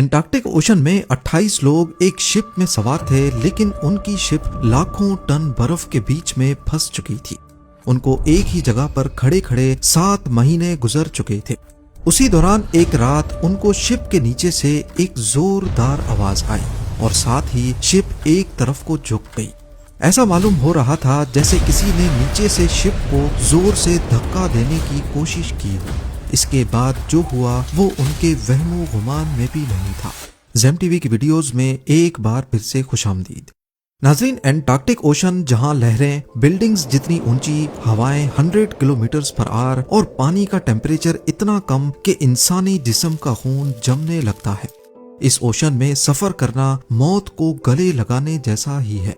Antarctic ocean में 28 लोग एक शिप में सवार थे, लेकिन उनकी शिप लाखों टन बर्फ के बीच में फंस चुकी थी। उनको एक ही जगह पर खड़े खड़े 7 महीने गुजर चुके थे। उसी दौरान एक रात उनको शिप के नीचे से एक जोरदार आवाज आई और साथ ही शिप एक तरफ को झुक गई। ऐसा मालूम हो रहा था जैसे किसी ने नीचे से शिप को जोर से धक्का देने की कोशिश की हो। इसके बाद जो हुआ वो उनके वहमो गुमान में भी नहीं था। ज़ेम टीवी की वीडियोस में एक बार फिर से खुशामदीद। नाज़रीन, एंटार्क्टिक ओशन जहां लहरें बिल्डिंग्स जितनी ऊंची, हवाएं 100 किलोमीटर पर आवर और पानी का टेम्परेचर इतना कम कि इंसानी जिस्म का खून जमने लगता है। इस ओशन में सफर करना मौत को गले लगाने जैसा ही है।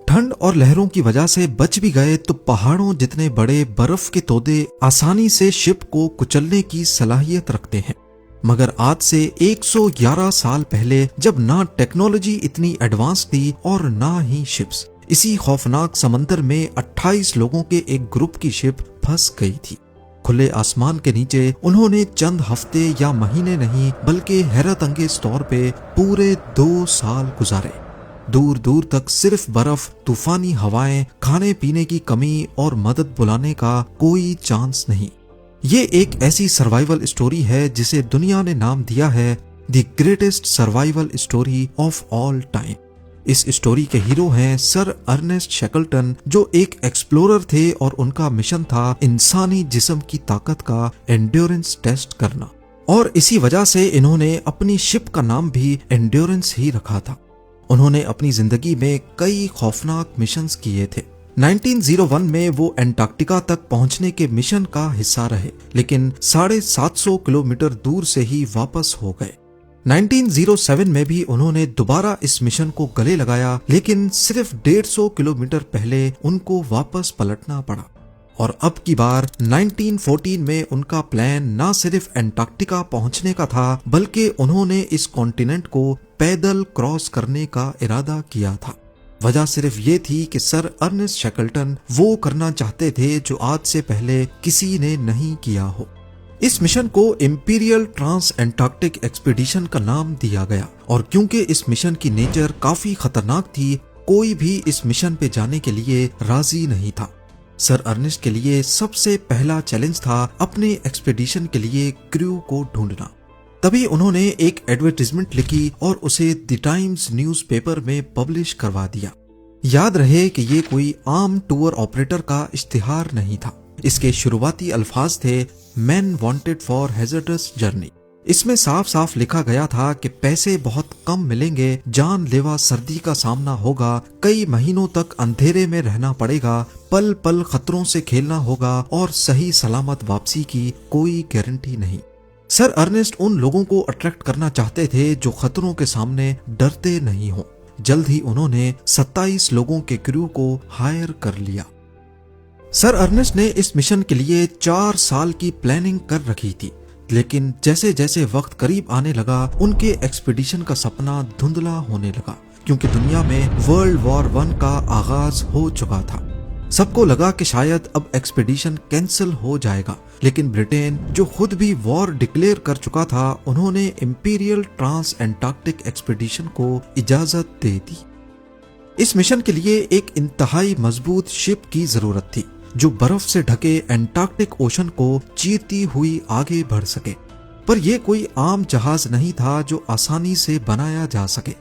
ठंड और लहरों की वजह से बच भी गए तो पहाड़ों जितने बड़े बर्फ के तोदे आसानी से शिप को कुचलने की सलाहियत रखते हैं। मगर आज से 111 साल पहले, जब ना टेक्नोलॉजी इतनी एडवांस थी और ना ही शिप्स, इसी खौफनाक समंदर में 28 लोगों के एक ग्रुप की शिप फंस गई थी। खुले आसमान के नीचे उन्होंने चंद हफ्ते या महीने नहीं बल्कि हैरत अंगेज तौर पे पूरे 2 साल गुजारे। दूर दूर तक सिर्फ बर्फ, तूफानी हवाएं, खाने पीने की कमी और मदद बुलाने का कोई चांस नहीं। ये एक ऐसी सर्वाइवल स्टोरी है जिसे दुनिया ने नाम दिया है the greatest survival story of all time. इस स्टोरी के हीरो हैं सर अर्नेस्ट शैकल्टन, जो एक एक्सप्लोरर थे और उनका मिशन था इंसानी जिस्म की ताकत का एंड्योरेंस टेस्ट करना। और इसी वजह से इन्होंने अपनी शिप का नाम भी एंड्योरेंस ही रखा था। उन्होंने अपनी जिंदगी में कई खौफनाक मिशंस किए थे। 1901 में वो एंटार्क्टिका तक पहुंचने के मिशन का हिस्सा रहे, लेकिन 750 किलोमीटर दूर से ही वापस हो गए। 1907 में भी उन्होंने दोबारा इस मिशन को गले लगाया, लेकिन सिर्फ 150 किलोमीटर पहले उनको वापस पलटना पड़ा। और अब की बार 1914 में उनका प्लान न सिर्फ एंटार्क्टिका पहुंचने का था, बल्कि उन्होंने इस कॉन्टिनेंट को पैदल क्रॉस करने का इरादा किया था। वजह सिर्फ ये थी कि सर अर्नेस्ट शैकल्टन वो करना चाहते थे जो आज से पहले किसी ने नहीं किया हो। इस मिशन को इंपीरियल ट्रांस एंटार्क्टिक एक्सपीडिशन का नाम दिया गया, और क्योंकि इस मिशन की नेचर काफी खतरनाक थी, कोई भी इस मिशन पे जाने के लिए राजी नहीं था। सर अर्नेस्ट के लिए सबसे पहला चैलेंज था अपने एक्सपीडिशन के लिए क्रू को ढूंढना। तभी उन्होंने एक एडवर्टाइजमेंट लिखी और उसे द टाइम्स न्यूज़पेपर में पब्लिश करवा दिया। याद रहे कि ये कोई आम टूर ऑपरेटर का इश्तिहार नहीं था। इसके शुरुआती अल्फाज थे, man wanted for hazardous journey. इसमें साफ साफ लिखा गया था कि पैसे बहुत कम मिलेंगे, जानलेवा सर्दी का सामना होगा, कई महीनों तक अंधेरे में रहना पड़ेगा, पल पल खतरों से खेलना होगा और सही सलामत वापसी की कोई गारंटी नहीं। सर अर्नेस्ट उन लोगों को अट्रैक्ट करना चाहते थे जो खतरों के सामने डरते नहीं हो। जल्द ही उन्होंने 27 लोगों के क्रू को हायर कर लिया। सर अर्नेस्ट ने इस मिशन के लिए 4 साल की प्लानिंग कर रखी थी, लेकिन जैसे जैसे वक्त करीब आने लगा, उनके एक्सपीडिशन का सपना धुंधला होने लगा, क्योंकि दुनिया में वर्ल्ड वॉर 1 का आगाज हो चुका था। सबको लगा कि शायद अब एक्सपीडिशन कैंसिल हो जाएगा, लेकिन ब्रिटेन, जो खुद भी वॉर डिक्लेयर कर चुका था, उन्होंने इंपीरियल ट्रांस एंटार्क्टिक एक्सपीडिशन को इजाजत दे दी। इस मिशन के लिए एक इंतहाई मजबूत शिप की जरूरत थी, जो बर्फ से ढके एंटार्क्टिक ओशन को चीरती हुई आगे बढ़ सके। पर यह कोई आम जहाज नहीं था जो आसानी से बनाया जा सके।